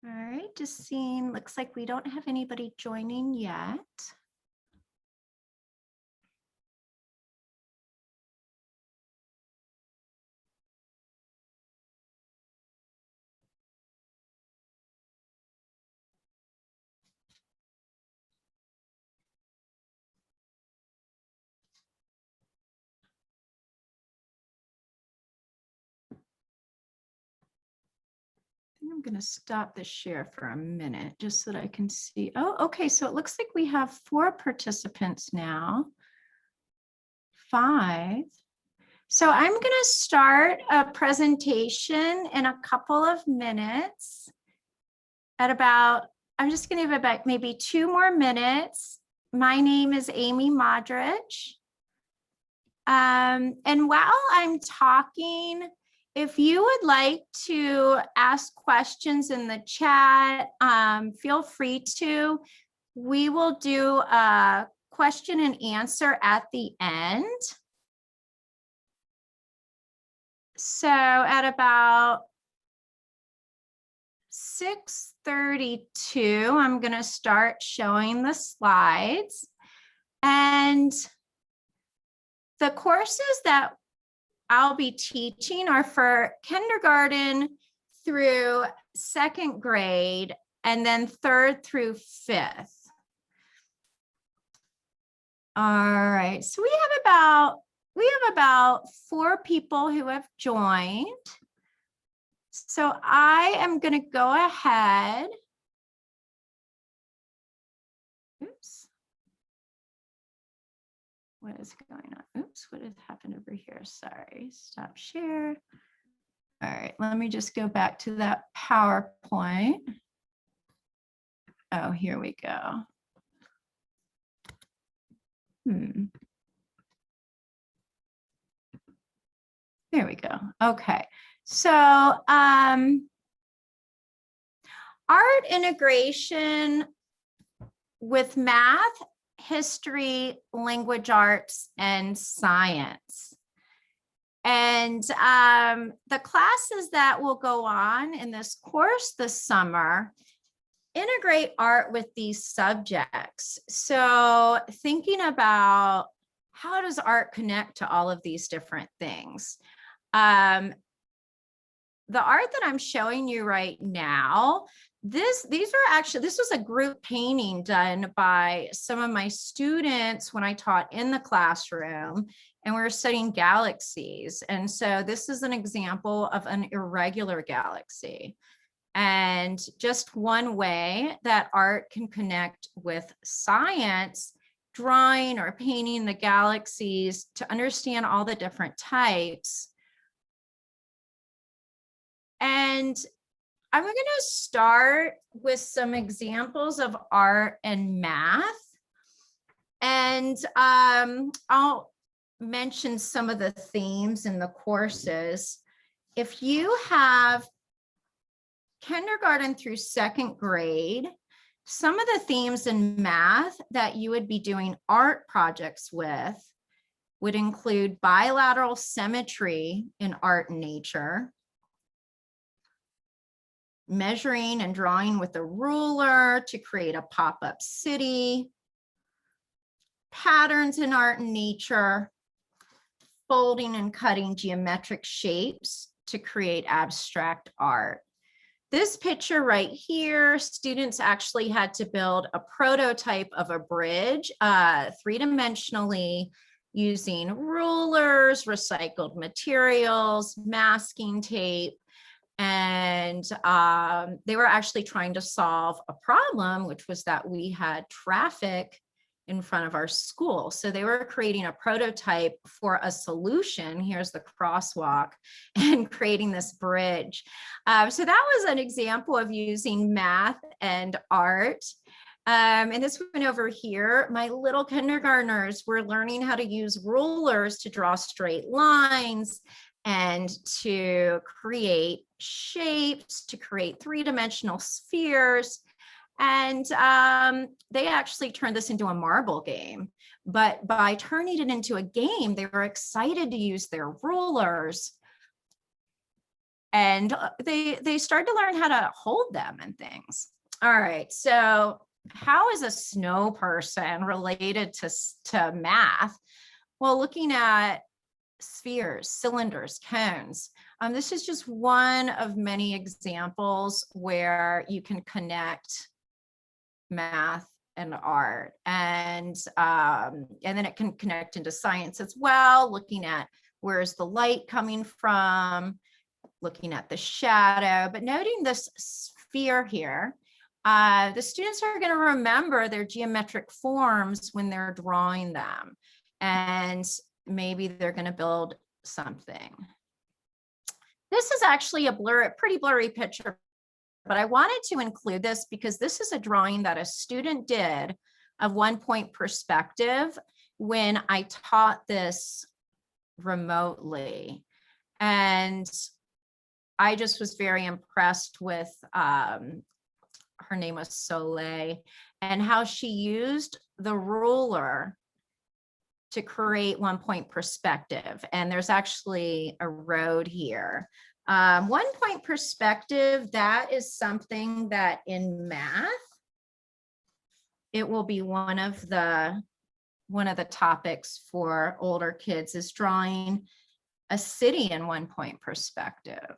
All right, just seeing, looks like we don't have anybody joining yet. I'm going to stop the share for a minute just so that I can see. Oh, okay. So it looks like we have 4 participants now. 5. So I'm going to start a presentation in a couple of minutes at about, I'm just going to give about maybe 2 more minutes. My name is Amy Modrich. And while I'm talking, if you would like to ask questions in the chat, feel free to. We will do a question and answer at the end. So at about 6:32, I'm going to start showing the slides. And the courses that I'll be teaching are for kindergarten through 2nd grade and then 3rd through 5th. All right, so we have about 4 people who have joined. So I am going to go ahead. Oops. What is going on? Oops, what has happened over here? Sorry, stop share. All right, let me just go back to that PowerPoint. Oh, here we go. There we go. Okay, so art integration with math, history, language arts, and science. And the classes that will go on in this course this summer integrate art with these subjects. So thinking about how does art connect to all of these different things? The art that I'm showing you right now, this was a group painting done by some of my students when I taught in the classroom, and we were studying galaxies. And so this is an example of an irregular galaxy. And just one way that art can connect with science, drawing or painting the galaxies to understand all the different types. And I'm going to start with some examples of art and math. And I'll mention some of the themes in the courses. If you have kindergarten through 2nd grade, some of the themes in math that you would be doing art projects with would include bilateral symmetry in art and nature, measuring and drawing with a ruler to create a pop-up city, patterns in art and nature, folding and cutting geometric shapes to create abstract art. This picture right here, students actually had to build a prototype of a bridge 3-dimensionally using rulers, recycled materials, masking tape, and they were actually trying to solve a problem, which was that we had traffic in front of our school. So they were creating a prototype for a solution. Here's the crosswalk, and creating this bridge. So that was an example of using math and art. And this one over here, my little kindergartners were learning how to use rulers to draw straight lines and to create shapes, to create 3-dimensional spheres. And they actually turned this into a marble game. But by turning it into a game, they were excited to use their rulers and they started to learn how to hold them and things. All right, so how is a snow person related to math? Well, looking at spheres, cylinders, cones. This is just one of many examples where you can connect math and art, and then it can connect into science as well, looking at where's the light coming from, looking at the shadow, but noting this sphere here. The students are going to remember their geometric forms when they're drawing them, and maybe they're going to build something. This is actually a pretty blurry picture, but I wanted to include this because this is a drawing that a student did of 1 point perspective when I taught this remotely. And I just was very impressed with, her name was Soleil, and how she used the ruler to create 1 point perspective. And there's actually a road here. 1 point perspective, that is something that in math, it will be one of the topics for older kids, is drawing a city in 1 point perspective.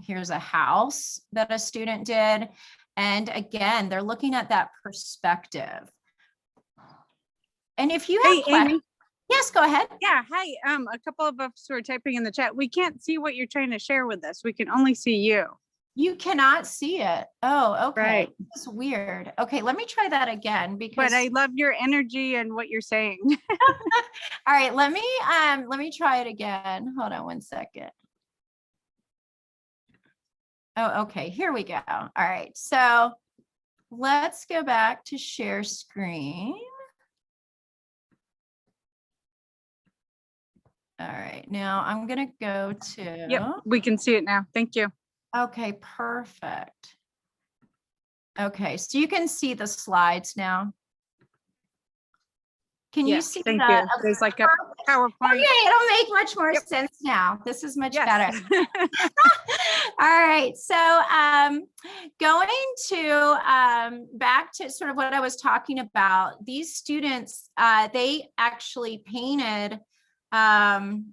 Here's a house that a student did. And again, they're looking at that perspective. And if you have questions, Amy. Yes, go ahead. Yeah, hi. A couple of us were typing in the chat. We can't see what you're trying to share with us. We can only see you. You cannot see it. Oh, okay. Right. That's weird. Okay, let me try that again because. But I love your energy and what you're saying. All right, let me try it again. Hold on 1 second. Oh, okay, here we go. All right, so let's go back to share screen. All right, now I'm gonna go to. Yep, we can see it now. Thank you. Okay, perfect. Okay, so you can see the slides now. Can you see thank the, you. There's like a PowerPoint. Okay, it'll make much more sense now. This is much better. All right, so going to back to sort of what I was talking about, these students, they actually painted an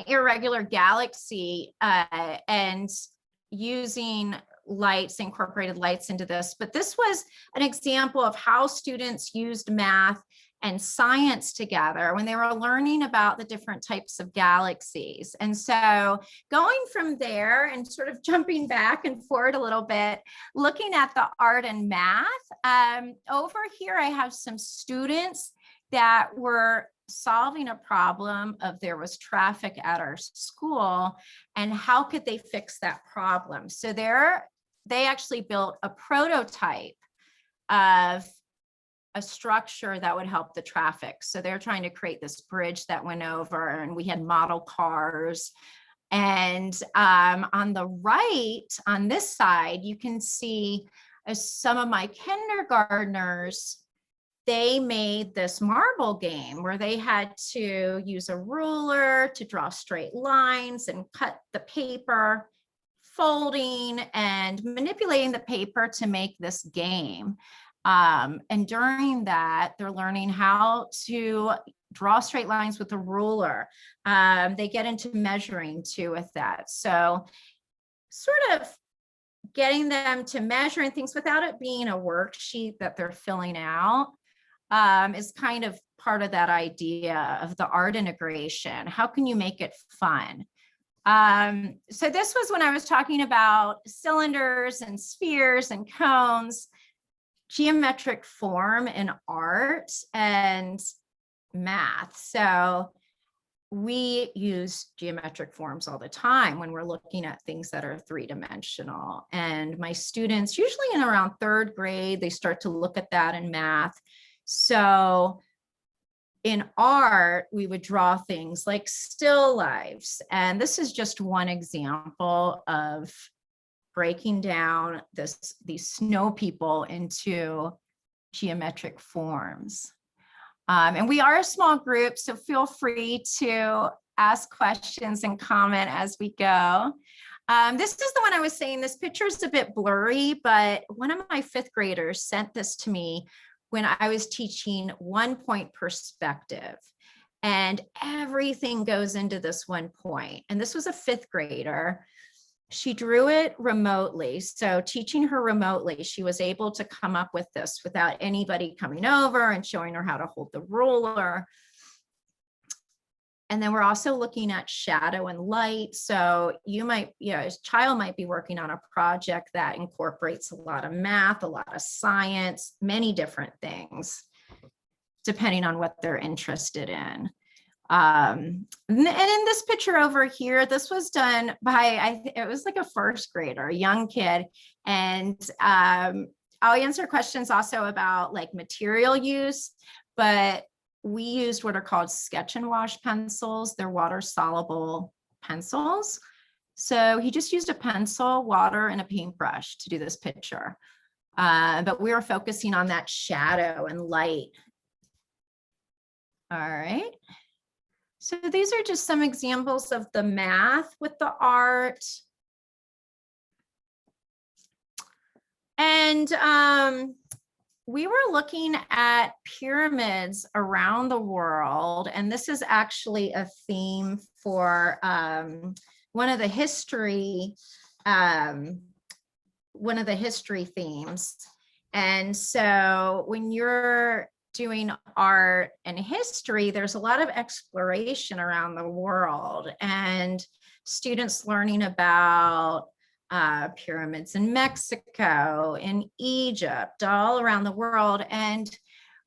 irregular galaxy and using lights, incorporated lights into this. But this was an example of how students used math and science together when they were learning about the different types of galaxies. And so going from there and sort of jumping back and forward a little bit, looking at the art and math, over here I have some students that were solving a problem of there was traffic at our school and how could they fix that problem. So they actually built a prototype of a structure that would help the traffic. So they're trying to create this bridge that went over, and we had model cars. And on the right, on this side, you can see some of my kindergartners, they made this marble game where they had to use a ruler to draw straight lines and cut the paper, folding and manipulating the paper to make this game. And during that, they're learning how to draw straight lines with a ruler. They get into measuring too with that. So sort of getting them to measuring things without it being a worksheet that they're filling out is kind of part of that idea of the art integration. How can you make it fun? So this was when I was talking about cylinders and spheres and cones, geometric form in art and math. So we use geometric forms all the time when we're looking at things that are three-dimensional. And my students, usually in around 3rd grade, they start to look at that in math. So in art, we would draw things like still lifes. And this is just one example of breaking down these snow people into geometric forms. And we are a small group, so feel free to ask questions and comment as we go. This is the one I was saying, this picture is a bit blurry, but one of my 5th graders sent this to me when I was teaching 1-point perspective. And everything goes into this 1 point. And this was a 5th grader. She drew it remotely. So teaching her remotely, she was able to come up with this without anybody coming over and showing her how to hold the ruler. And then we're also looking at shadow and light. So you might, a child might be working on a project that incorporates a lot of math, a lot of science, many different things, depending on what they're interested in. And in this picture over here, this was done by, it was like a 1st grader, a young kid. And I'll answer questions also about like material use, but we used what are called sketch and wash pencils. They're water soluble pencils. So he just used a pencil, water, and a paintbrush to do this picture. But we were focusing on that shadow and light. All right. So these are just some examples of the math with the art. And we were looking at pyramids around the world, and this is actually a theme for one of the history themes. And so when you're doing art and history, there's a lot of exploration around the world and students learning about pyramids in Mexico, in Egypt, all around the world. And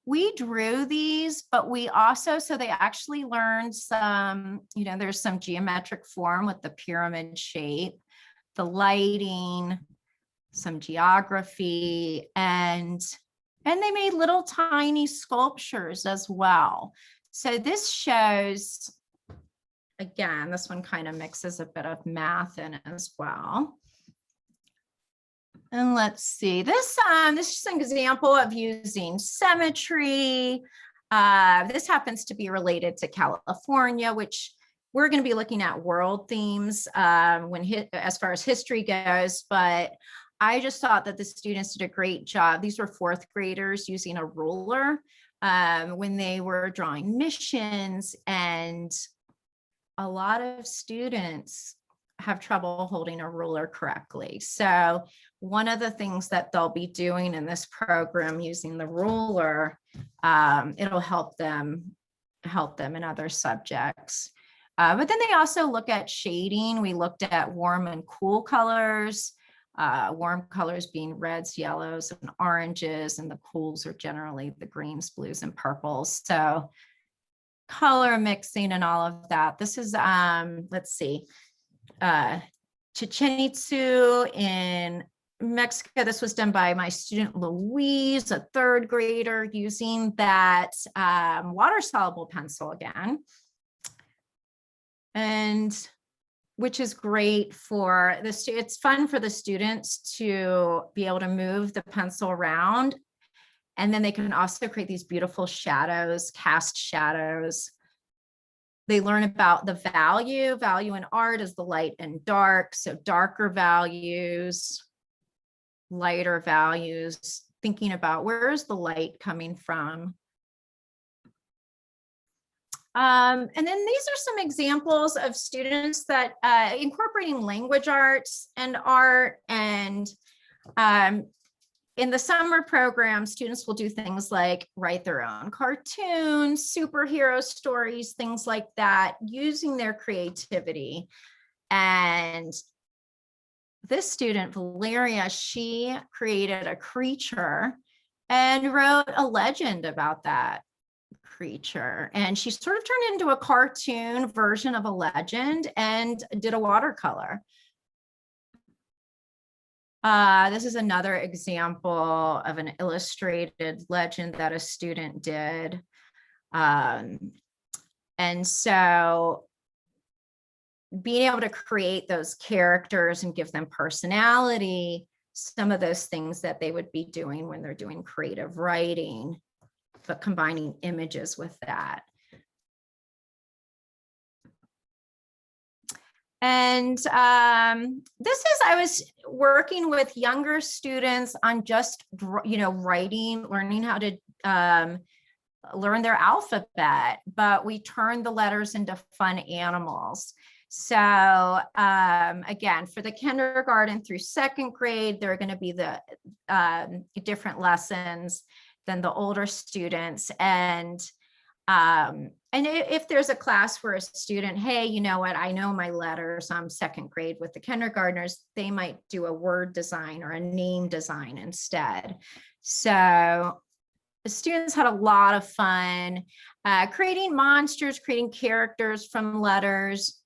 we drew these, but we also, so they actually learned some, there's some geometric form with the pyramid shape, the lighting, some geography, and they made little tiny sculptures as well. So this shows, again, this one kind of mixes a bit of math in as well. And let's see, this is an example of using symmetry. This happens to be related to California, which we're going to be looking at world themes as far as history goes, but I just thought that the students did a great job. These were 4th graders using a ruler when they were drawing missions, and a lot of students have trouble holding a ruler correctly. So one of the things that they'll be doing in this program using the ruler, it'll help them in other subjects. But then they also look at shading. We looked at warm and cool colors, warm colors being reds, yellows, and oranges, and the cools are generally the greens, blues, and purples. So color mixing and all of that. This is, let's see, Chichen Itza in Mexico. This was done by my student Louise, a 3rd grader, using that water soluble pencil again. And which is great for it's fun for the students to be able to move the pencil around. And then they can also create these beautiful shadows, cast shadows. They learn about the value in art is the light and dark. So darker values, lighter values, thinking about where is the light coming from. And then these are some examples of students that incorporating language arts and art. And in the summer program, students will do things like write their own cartoons, superhero stories, things like that, using their creativity. And this student, Valeria, she created a creature and wrote a legend about that creature. And she sort of turned into a cartoon version of a legend and did a watercolor. This is another example of an illustrated legend that a student did. And so being able to create those characters and give them personality, some of those things that they would be doing when they're doing creative writing, but combining images with that. And I was working with younger students on just, writing, learning how to learn their alphabet, but we turned the letters into fun animals. So again, for the kindergarten through second grade, there are going to be the different lessons than the older students. And if there's a class where a student, hey, you know what, I know my letters, I'm second grade with the kindergartners, they might do a word design or a name design instead. So the students had a lot of fun creating monsters, creating characters from letters.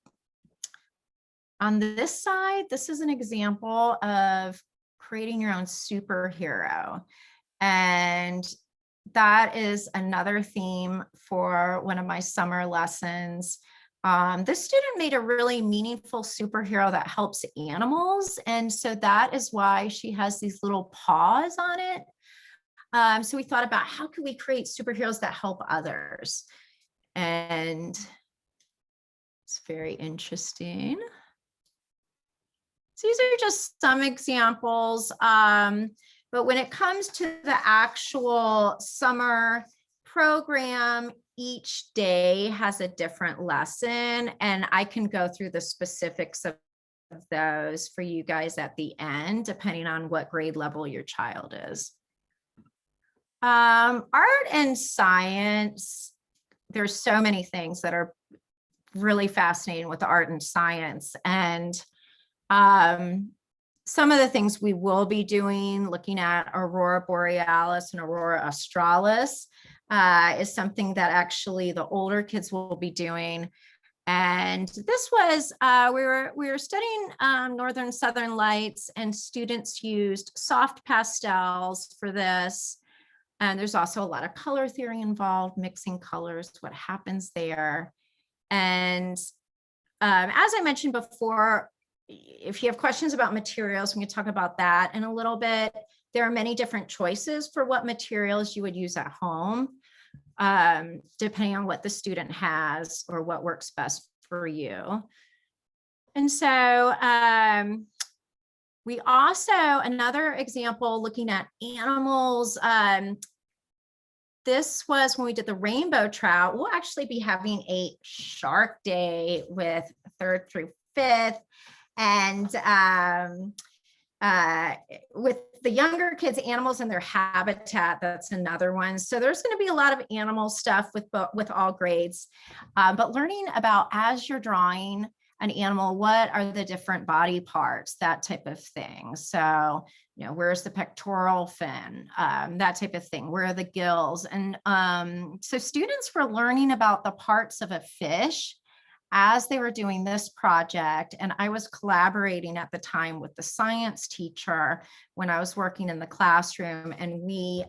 On this side, this is an example of creating your own superhero. And that is another theme for one of my summer lessons. This student made a really meaningful superhero that helps animals. And so that is why she has these little paws on it. So we thought about how could we create superheroes that help others? And it's very interesting. So these are just some examples. But when it comes to the actual summer program, each day has a different lesson, and I can go through the specifics of those for you guys at the end, depending on what grade level your child is. Art and science, there's so many things that are really fascinating with art and science. And some of the things we will be doing, looking at Aurora Borealis and Aurora Australis, is something that actually the older kids will be doing. And this was, we were studying Northern Southern Lights, and students used soft pastels for this. And there's also a lot of color theory involved, mixing colors, what happens there. And as I mentioned before, if you have questions about materials, we can talk about that in a little bit. There are many different choices for what materials you would use at home, depending on what the student has or what works best for you. And so we also, another example, looking at animals, this was when we did the rainbow trout. We'll actually be having a shark day with 3rd through 5th. And with the younger kids, animals in their habitat, that's another one. So there's going to be a lot of animal stuff with all grades, but learning about, as you're drawing an animal, what are the different body parts, that type of thing. So, where's the pectoral fin, that type of thing, where are the gills? And so students were learning about the parts of a fish as they were doing this project. And I was collaborating at the time with the science teacher when I was working in the classroom, and we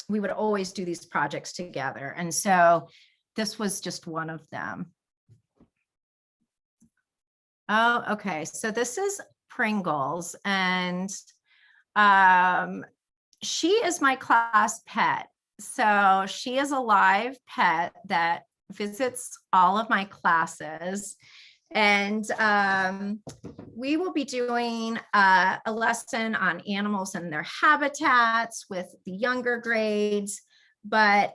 would always do these projects together. And so this was just one of them. Oh, okay. So this is Pringles, and she is my class pet. So she is a live pet that visits all of my classes. And we will be doing a lesson on animals and their habitats with the younger grades. But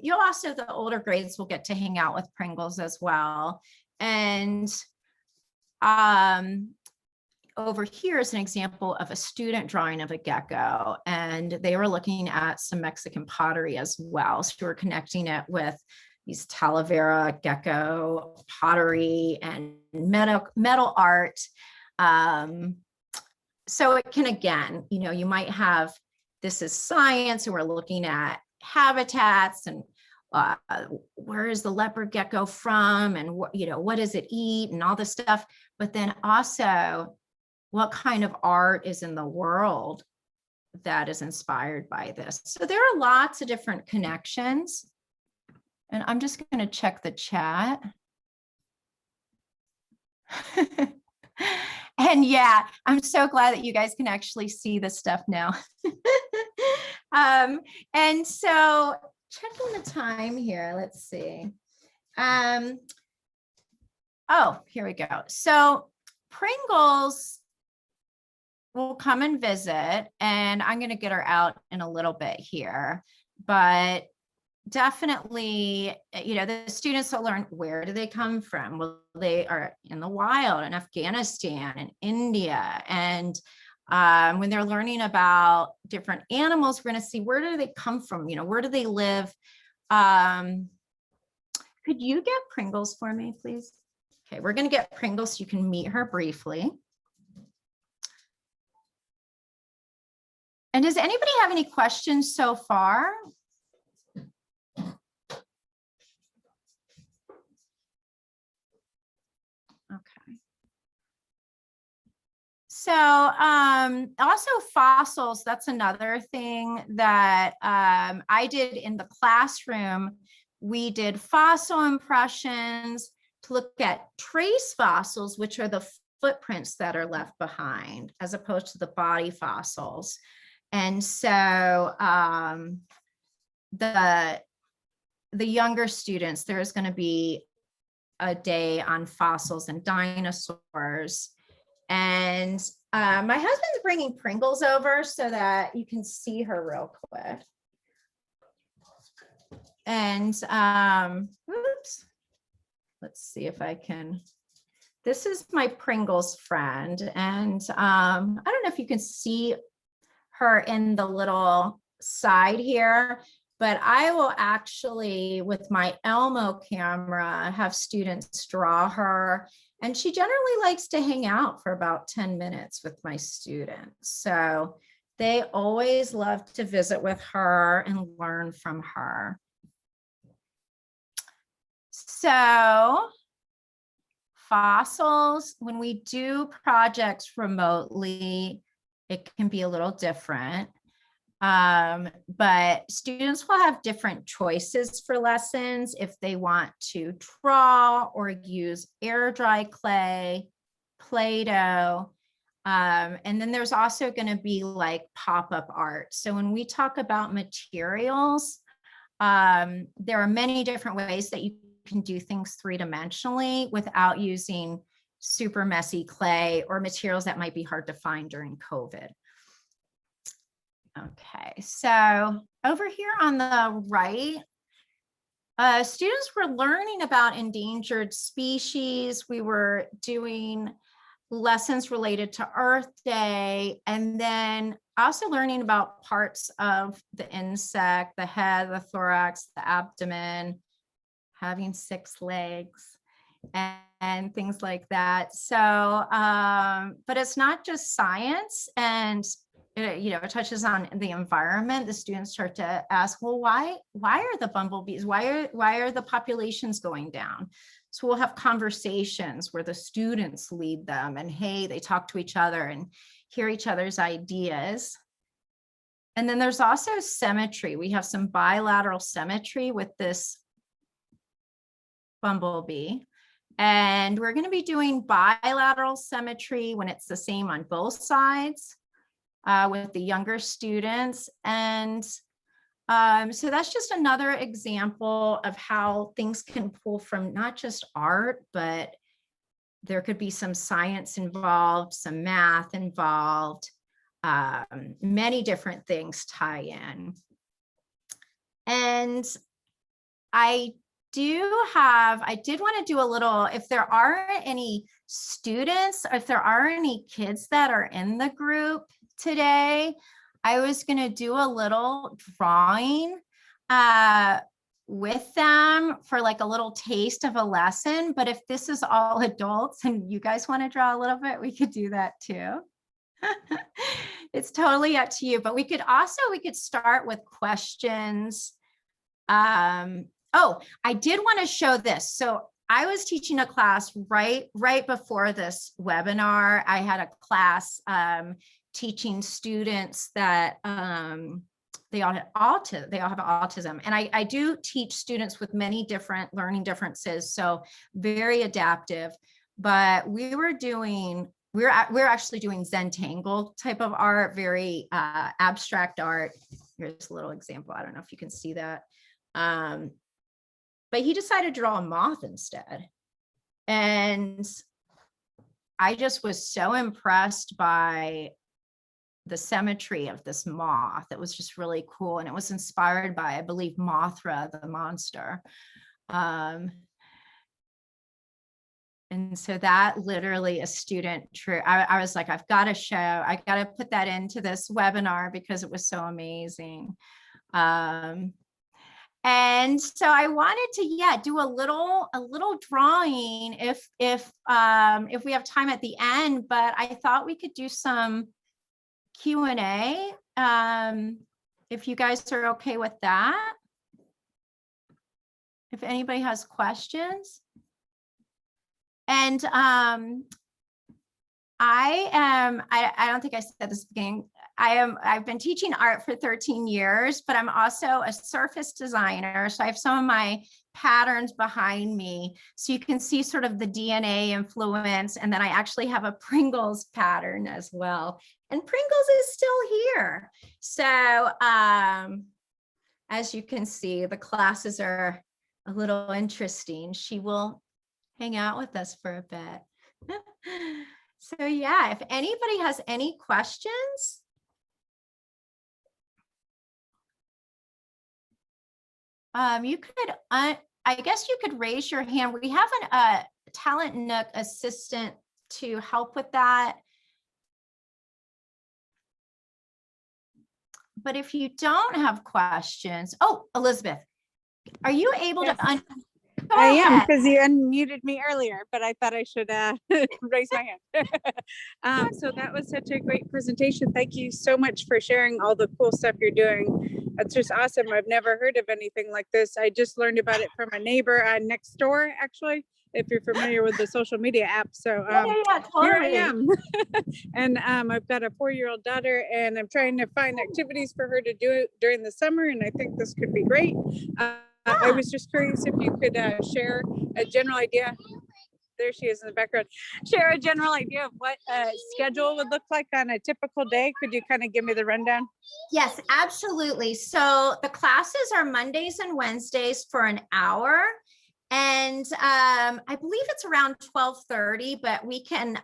you'll also, the older grades will get to hang out with Pringles as well. And over here is an example of a student drawing of a gecko, and they were looking at some Mexican pottery as well. So we're connecting it with these Talavera gecko pottery and metal art. So it can, again, you might have, this is science, and we're looking at habitats and where is the leopard gecko from, and what does it eat, and all this stuff. But then also, what kind of art is in the world that is inspired by this? So there are lots of different connections. And I'm just going to check the chat. And yeah, I'm so glad that you guys can actually see this stuff now. And so checking the time here, let's see. Oh, here we go. So Pringles will come and visit, and I'm going to get her out in a little bit here, but definitely, the students will learn, where do they come from? Well, they are in the wild in Afghanistan and India. And when they're learning about different animals, we're going to see, where do they come from? Where do they live? Could you get Pringles for me, please? Okay, we're going to get Pringles so you can meet her briefly. And does anybody have any questions so far? Okay. So also fossils, that's another thing that I did in the classroom. We did fossil impressions to look at trace fossils, which are the footprints that are left behind, as opposed to the body fossils. And so the younger students, there's going to be a day on fossils and dinosaurs. And my husband's bringing Pringles over so that you can see her real quick. And oops, let's see if I can. This is my Pringles friend. And I don't know if you can see her in the little side here, but I will actually, with my Elmo camera, have students draw her. And she generally likes to hang out for about 10 minutes with my students. So they always love to visit with her and learn from her. So fossils, when we do projects remotely, it can be a little different. But students will have different choices for lessons if they want to draw or use air dry clay, Play-Doh. And then there's also going to be like pop-up art. So when we talk about materials, there are many different ways that you can do things three-dimensionally without using super messy clay or materials that might be hard to find during COVID. Okay, so over here on the right, students were learning about endangered species. We were doing lessons related to Earth Day, and then also learning about parts of the insect, the head, the thorax, the abdomen, having 6 legs, and things like that. So, but it's not just science, and it touches on the environment. The students start to ask, well, why are the bumblebees, why are the populations going down? So we'll have conversations where the students lead them, and hey, they talk to each other and hear each other's ideas. And then there's also symmetry. We have some bilateral symmetry with this bumblebee. And we're going to be doing bilateral symmetry when it's the same on both sides with the younger students. And so that's just another example of how things can pull from not just art, but there could be some science involved, some math involved, many different things tie in. And I did want to do a little, if there are any students, or if there are any kids that are in the group today, I was going to do a little drawing with them for like a little taste of a lesson. But if this is all adults and you guys want to draw a little bit, we could do that too. It's totally up to you, but we could start with questions. Oh, I did want to show this. So I was teaching a class right before this webinar. I had a class teaching students that they all have autism. And I do teach students with many different learning differences, so very adaptive. But we're actually doing Zentangle type of art, very abstract art. Here's a little example. I don't know if you can see that. But he decided to draw a moth instead. And I just was so impressed by the symmetry of this moth. It was just really cool. And it was inspired by, I believe, Mothra, the monster. And so that literally a student true. I was like, I've got to show, I got to put that into this webinar because it was so amazing. And so I wanted to, do a little drawing if we have time at the end, but I thought we could do some Q&A, if you guys are okay with that. If anybody has questions. And I don't think I said this at the beginning. I've been teaching art for 13 years, but I'm also a surface designer. So I have some of my patterns behind me. So you can see sort of the DNA influence. And then I actually have a Pringles pattern as well. And Pringles is still here. So as you can see, the classes are a little interesting. She will hang out with us for a bit. So yeah, if anybody has any questions. You could, I guess you could raise your hand. We have a Talent Nook assistant to help with that. But if you don't have questions, oh, Elizabeth, are you able to? I am, because you unmuted me earlier, but I thought I should raise my hand. So that was such a great presentation. Thank you so much for sharing all the cool stuff you're doing. That's just awesome. I've never heard of anything like this. I just learned about it from a neighbor next door, actually, if you're familiar with the social media app. So totally. Here I am. And I've got a 4-year-old daughter, and I'm trying to find activities for her to do during the summer, and I think this could be great. I was just curious if you could share a general idea. There she is in the background. Share a general idea of what a schedule would look like on a typical day. Could you kind of give me the rundown? Yes, absolutely. So the classes are Mondays and Wednesdays for an hour. And I believe it's around 12:30, but we can,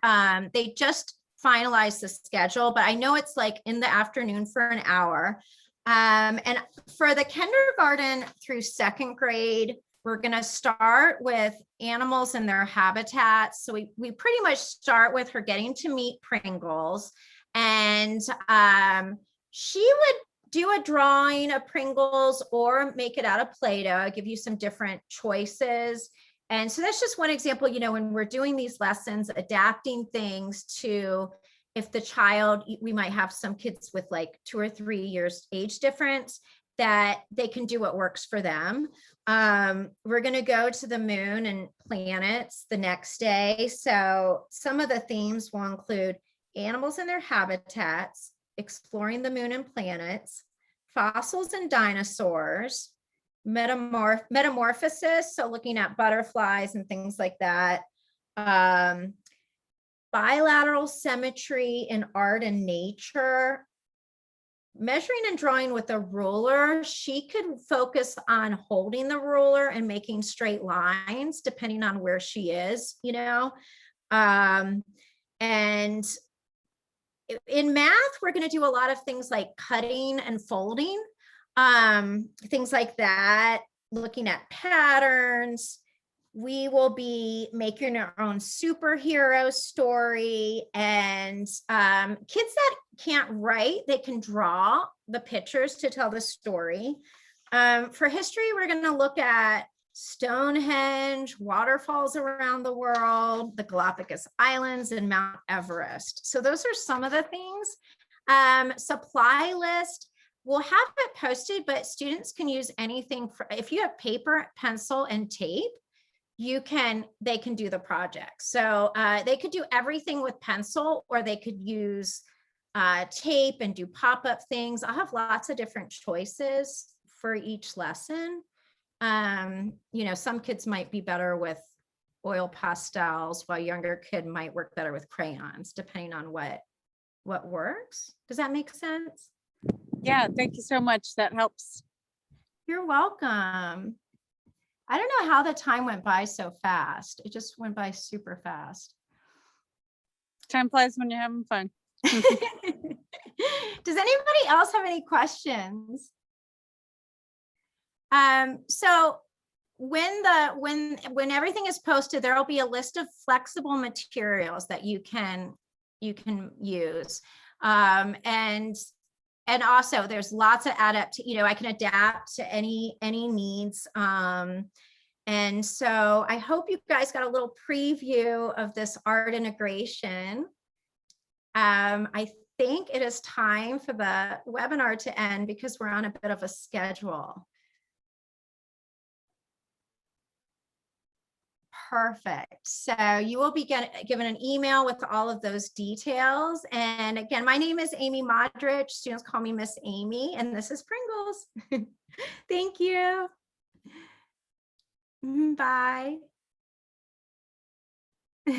they just finalized the schedule, but I know it's like in the afternoon for an hour. And for the kindergarten through second grade, we're going to start with animals and their habitats. So we pretty much start with her getting to meet Pringles, and she would do a drawing of Pringles or make it out of Play-Doh. I'll give you some different choices. And so that's just one example, you know, when we're doing these lessons, adapting things to, if the child, we might have some kids with like 2 or 3 years age difference, that they can do what works for them. We're going to go to the moon and planets the next day. So some of the themes will include animals and their habitats, exploring the moon and planets, fossils and dinosaurs, metamorphosis, so looking at butterflies and things like that, bilateral symmetry in art and nature, measuring and drawing with a ruler. She could focus on holding the ruler and making straight lines depending on where she is, you know. And in math, we're going to do a lot of things like cutting and folding, things like that, looking at patterns. We will be making our own superhero story, and kids that can't write, they can draw the pictures to tell the story. For history, we're going to look at Stonehenge, waterfalls around the world, the Galapagos Islands, and Mount Everest. So those are some of the things. Supply list, we'll have it posted, but students can use anything. If you have paper, pencil, and tape, they can do the project. So they could do everything with pencil, or they could use tape and do pop-up things. I'll have lots of different choices for each lesson. You know, some kids might be better with oil pastels, while younger kid might work better with crayons, depending on what works. Does that make sense? Yeah, thank you so much. That helps. You're welcome. I don't know how the time went by so fast. It just went by super fast. Time flies when you're having fun. Does anybody else have any questions? So when everything is posted, there will be a list of flexible materials that you can use. And also there's lots of I can adapt to any needs. And so I hope you guys got a little preview of this art integration. I think it is time for the webinar to end because we're on a bit of a schedule. Perfect. So you will be given an email with all of those details. And again, my name is Amy Modrich. Students call me Miss Amy, and this is Pringles. Thank you. Bye.